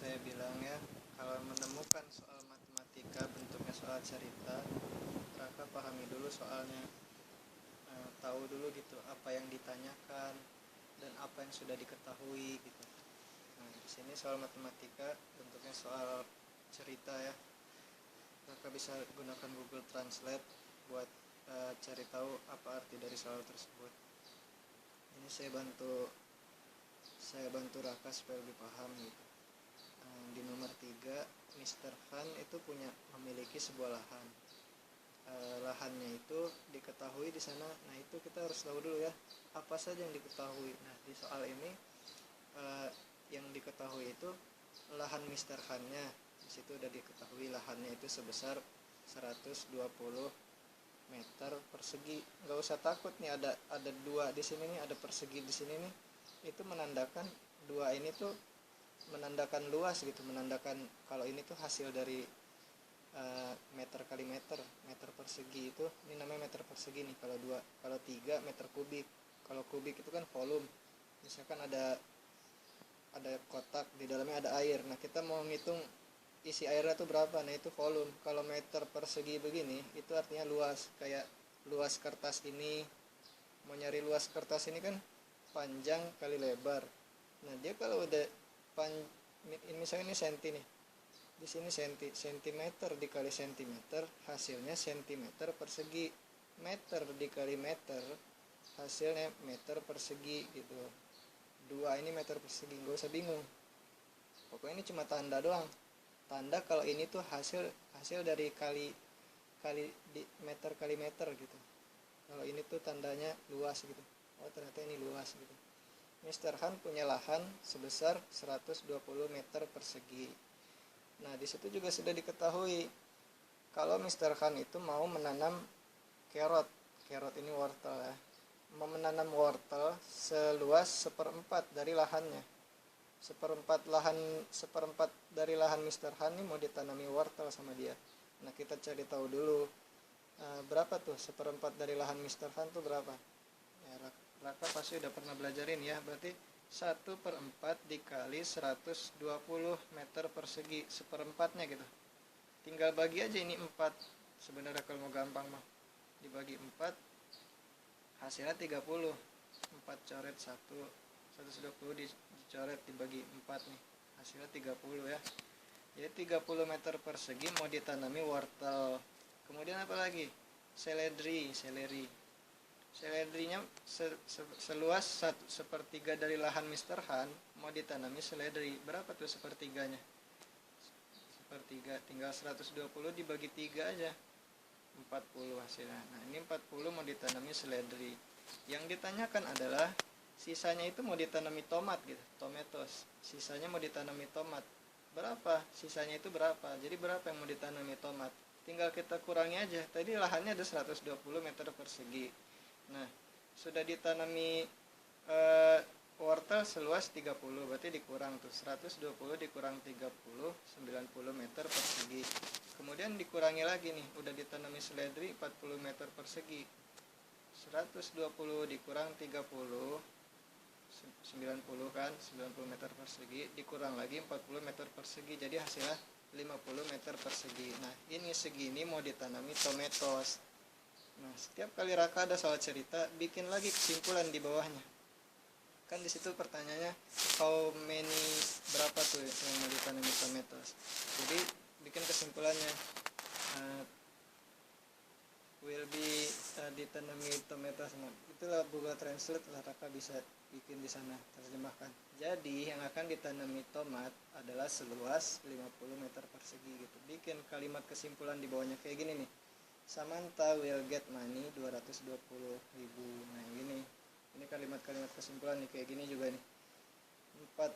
saya bilang ya, kalau menemukan soal matematika bentuknya soal cerita, Raka pahami dulu soalnya. Tahu dulu gitu apa yang ditanyakan dan apa yang sudah diketahui gitu. Nah, di sini soal matematika bentuknya soal cerita ya. Raka bisa gunakan Google Translate buat cari tahu apa arti dari soal tersebut. Ini saya bantu Raka supaya lebih paham gitu. Di nomor 3, Mr. Han itu memiliki sebuah lahan. Lahannya itu diketahui di sana. Nah, itu kita harus tahu dulu ya, apa saja yang diketahui. Nah, di soal ini yang diketahui itu lahan Mr. Han-nya. Di situ udah diketahui lahannya itu sebesar 120 meter persegi. Nggak usah takut nih, ada dua di sini nih, ada persegi di sini nih. Itu menandakan dua ini tuh menandakan luas gitu, menandakan kalau ini tuh hasil dari meter kali meter, meter persegi itu ini namanya meter persegi nih. Kalau dua, kalau tiga meter kubik. Kalau kubik itu kan volume. Misalkan ada kotak di dalamnya ada air. Nah, kita mau ngitung isi airnya tuh berapa. Nah, itu volume. Kalau meter persegi begini itu artinya luas. Kayak luas kertas ini, mau nyari luas kertas ini kan panjang kali lebar. Nah, dia kalau udah misalnya ini senti nih, di sini sentimeter dikali sentimeter, hasilnya sentimeter persegi. Meter dikali meter, hasilnya meter persegi gitu. Dua ini meter persegi, nggak usah bingung. Pokoknya ini cuma tanda doang. Tanda kalau ini tuh hasil dari kali di meter kali meter gitu. Kalau ini tuh tandanya luas gitu. Oh, ternyata ini luas gitu. Mr. Han punya lahan sebesar 120 meter persegi. Nah, di situ juga sudah diketahui kalau Mr. Han itu mau menanam carrot. Carrot ini wortel ya. Mau menanam wortel seluas 1/4 dari lahannya. Seperempat dari lahan Mr. Han ini mau ditanami wortel sama dia. Nah, kita cari tahu dulu berapa tuh 1/4 dari lahan Mr. Han tuh berapa. Ya, Raka pasti udah pernah belajarin ya. Berarti 1/4 dikali 120 meter persegi, seperempatnya gitu. Tinggal bagi aja ini 4. Sebenarnya kalau mau gampang mah dibagi 4, hasilnya 30. 4 coret 120 dicoret dibagi 4 nih, hasilnya 30 ya. Jadi 30 meter persegi mau ditanami wortel. Kemudian apa lagi? Seledri. Seledrinya seluas 1/3 dari lahan Mr. Han mau ditanami seledri. Berapa tuh sepertiganya? Sepertiga, tinggal 120 dibagi 3 aja, 40 hasilnya. Nah, ini 40 mau ditanami seledri. Yang ditanyakan adalah sisanya itu mau ditanami tomat gitu, tomatoes. Sisanya mau ditanami tomat. Berapa? Sisanya itu berapa? Jadi berapa yang mau ditanami tomat? Tinggal kita kurangi aja. Tadi lahannya ada 120 meter persegi. Nah, sudah ditanami wortel seluas 30, berarti dikurang tuh 120 dikurang 30, 90 meter persegi. Kemudian dikurangi lagi nih, udah ditanami seledri 40 meter persegi. 120 dikurang 30, 90 kan, 90 meter persegi, dikurang lagi 40 meter persegi, jadi hasilnya 50 meter persegi. Nah, ini segini mau ditanami tomatoes. Nah, setiap kali Raka ada soal cerita, bikin lagi kesimpulan di bawahnya. Kan di situ pertanyaannya how many, berapa tuh yang mau ditanami tomatoes. Jadi bikin kesimpulannya will be ditanami tomatoes. Nah, itulah Google Translate lah, Raka bisa bikin di sana, terjemahkan. Jadi yang akan ditanami tomat adalah seluas 50 meter persegi gitu. Bikin kalimat kesimpulan di bawahnya kayak gini nih. Samantha will get money 220.000. Nah, ini kalimat-kalimat kesimpulan nih, kayak gini juga nih. Empat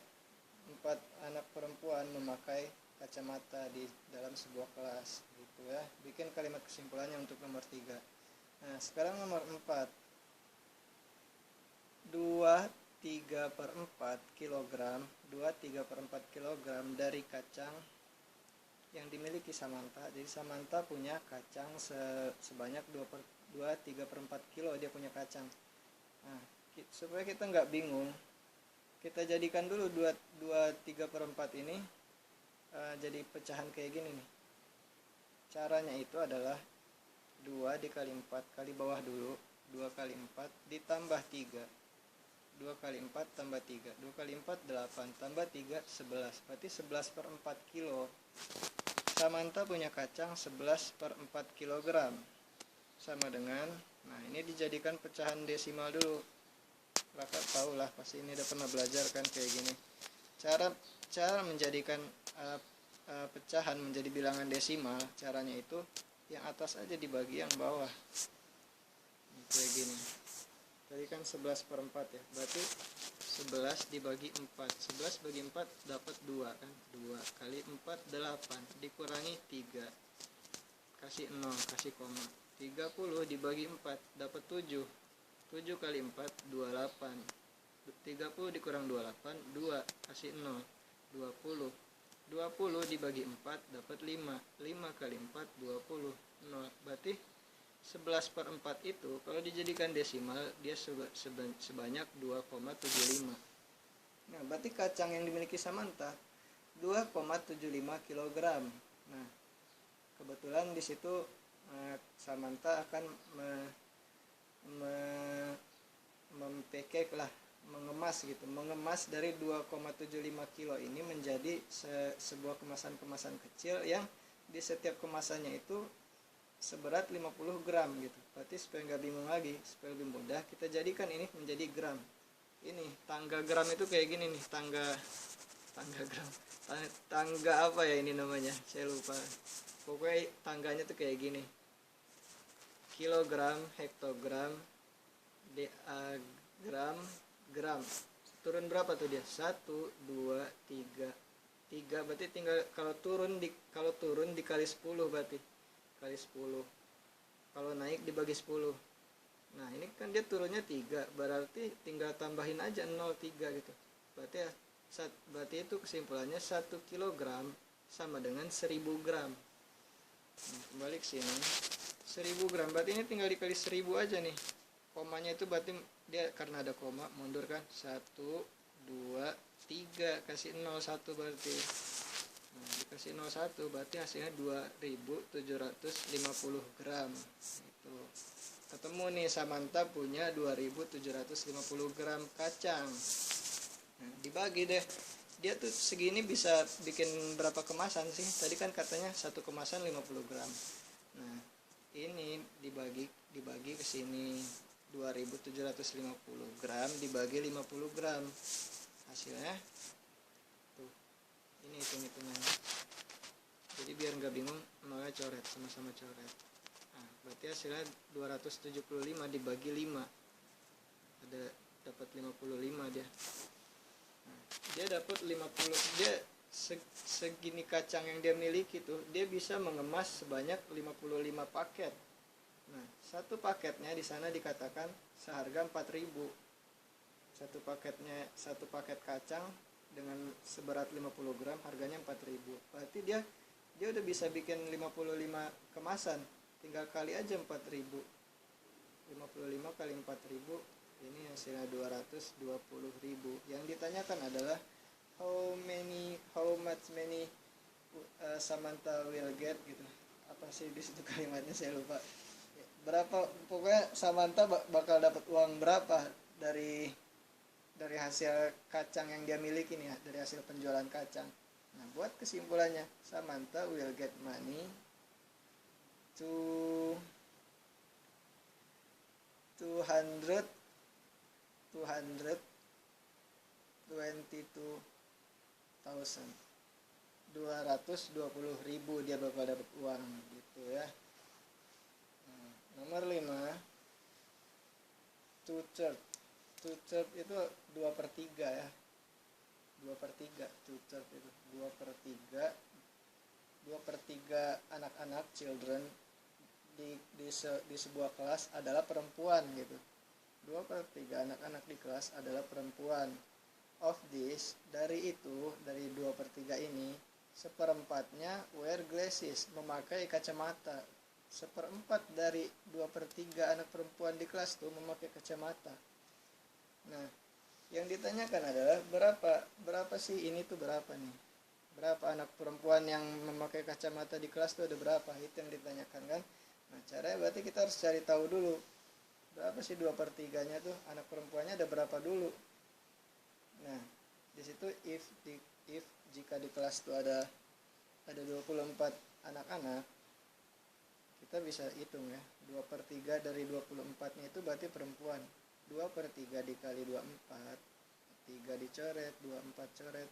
anak perempuan memakai kacamata di dalam sebuah kelas gitu ya. Bikin kalimat kesimpulannya untuk nomor 3. Nah, sekarang nomor 4. 2/3/4 kg dari kacang yang dimiliki Samantha. Jadi Samantha punya kacang sebanyak 2/3/4 kilo, dia punya kacang. Nah, supaya kita nggak bingung, kita jadikan dulu 2/3/4 ini jadi pecahan kayak gini nih. Caranya itu adalah 2 dikali 4 kali bawah dulu, 2 kali 4 ditambah 3, 2 kali 4 tambah 3, 2 kali 4 8, tambah 3 11, berarti 11/4 kilo. Samantha punya kacang 11/4 kilogram, sama dengan, nah ini dijadikan pecahan desimal dulu. Kakak tahu lah, pasti ini udah pernah belajar kan kayak gini. Cara menjadikan pecahan menjadi bilangan desimal, caranya itu yang atas aja dibagi yang bawah. Kayak gini. Tadi kan 11/4 ya. Berarti 11 dibagi 4. 11 bagi 4 dapat 2 kan. 2 kali 4 8 dikurangi 3. Kasih 0, kasih koma. 30 dibagi 4 dapat 7. 7 kali 4 28. 30 dikurang 28 2, kasih 0. 20. 20 dibagi 4 dapat 5. 5 kali 4 20. 0. Berarti 11/4 itu kalau dijadikan desimal dia sebanyak 2,75. Nah, berarti kacang yang dimiliki Samantha 2,75 kg. Nah, kebetulan di situ Samantha akan mempekek lah, mengemas dari 2,75 kilo ini menjadi sebuah kemasan-kemasan kecil yang di setiap kemasannya itu seberat 50 gram gitu. Berarti supaya nggak bingung lagi, supaya lebih mudah, kita jadikan ini menjadi gram. Ini tangga gram itu kayak gini nih, tangga gram. Tangga apa ya ini namanya? Saya lupa. Pokoknya tangganya tuh kayak gini. Kilogram, hektogram, gram, gram. Turun berapa tuh dia? 1, 2, 3. 3 berarti tinggal kalau turun dikali 10 berarti. Kali 10. Kalau naik dibagi 10. Nah, ini kan dia turunnya 3, berarti tinggal tambahin aja 0,3 gitu. Berarti itu kesimpulannya 1 kilogram sama dengan 1000 gram. Nah, kembali ke sini. 1000 gram, berarti ini tinggal dikali 1000 aja nih. Komanya itu berarti dia karena ada koma, mundur kan. 1, 2, 3, kasih 0,1 berarti. Nah, dikasih 0,1 berarti hasilnya 2750 gram. Itu. Ketemu nih, Samantha punya 2750 gram kacang. Nah, dibagi deh. Dia tuh segini bisa bikin berapa kemasan sih? Tadi kan katanya satu kemasan 50 gram. Nah, ini dibagi ke sini 2750 gram dibagi 50 gram. Hasilnya tuh. Ini hitung-hitungannya. Jadi biar nggak bingung, nolnya coret, sama-sama coret. Nah, berarti hasilnya 275 dibagi 5. Ada dapat 55 dia. Nah, dia dapat 50. Dia segini kacang yang dia miliki tuh, dia bisa mengemas sebanyak 55 paket. Nah, satu paketnya di sana dikatakan seharga 4.000. Satu paket kacang dengan seberat 50 gram harganya 4.000. Berarti dia udah bisa bikin 55 kemasan. Tinggal kali aja 4.000. 55 kali 4.000 ini hasilnya 220.000. Yang ditanyakan adalah how much many Samantha will get gitu. Apa sih di situ kalimatnya, saya lupa. Berapa, pokoknya Samantha bakal dapat uang berapa dari hasil kacang yang dia miliki nih ya, dari hasil penjualan kacang. Nah, buat kesimpulannya, Samantha will get money to 220.000 dia bakal dapat uang gitu ya. Nah, nomor 5, 2/3 itu 2/3 ya. 2/3 2/3 itu 2/3 anak-anak children di sebuah kelas adalah perempuan gitu. 2/3 anak-anak di kelas adalah perempuan. Of this, dari 2/3 ini, 1/4-nya wear glasses, memakai kacamata. 1/4 dari 2/3 anak perempuan di kelas tuh memakai kacamata. Nah, yang ditanyakan adalah berapa sih ini tuh berapa nih? berapa anak perempuan yang memakai kacamata di kelas tuh ada berapa, itu yang ditanyakan kan. Nah caranya berarti kita harus cari tahu dulu berapa sih 2/3-nya tuh, anak perempuannya ada berapa dulu. Nah di situ if jika di kelas tuh ada 24 anak-anak, kita bisa hitung ya, 2/3 dari 24-nya itu berarti perempuan. 2/3 dikali 24, 3 dicoret, 24 coret,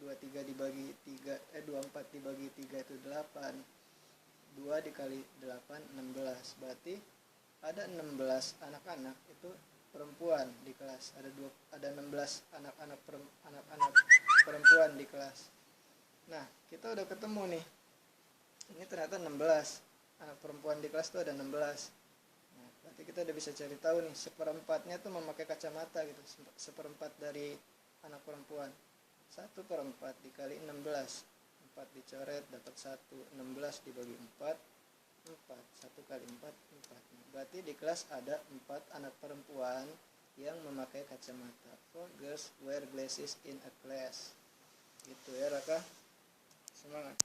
23 dibagi 3, 24 dibagi 3 itu 8, 2 dikali 8, 16. Berarti ada 16 anak-anak itu perempuan di kelas. Ada 16 anak-anak perempuan di kelas. Nah, kita udah ketemu nih. Ini ternyata 16. Anak perempuan di kelas tuh ada 16. Nah, berarti kita udah bisa cari tahu nih, seperempatnya tuh memakai kacamata gitu. Seperempat dari anak perempuan. 1/4 dikali 16. 4 dicoret dapat 1. 16 dibagi 4, 4. 1 kali 4, 4. Berarti di kelas ada 4 anak perempuan yang memakai kacamata. 4 girls wear glasses in a class. Gitu ya Raka. Semangat.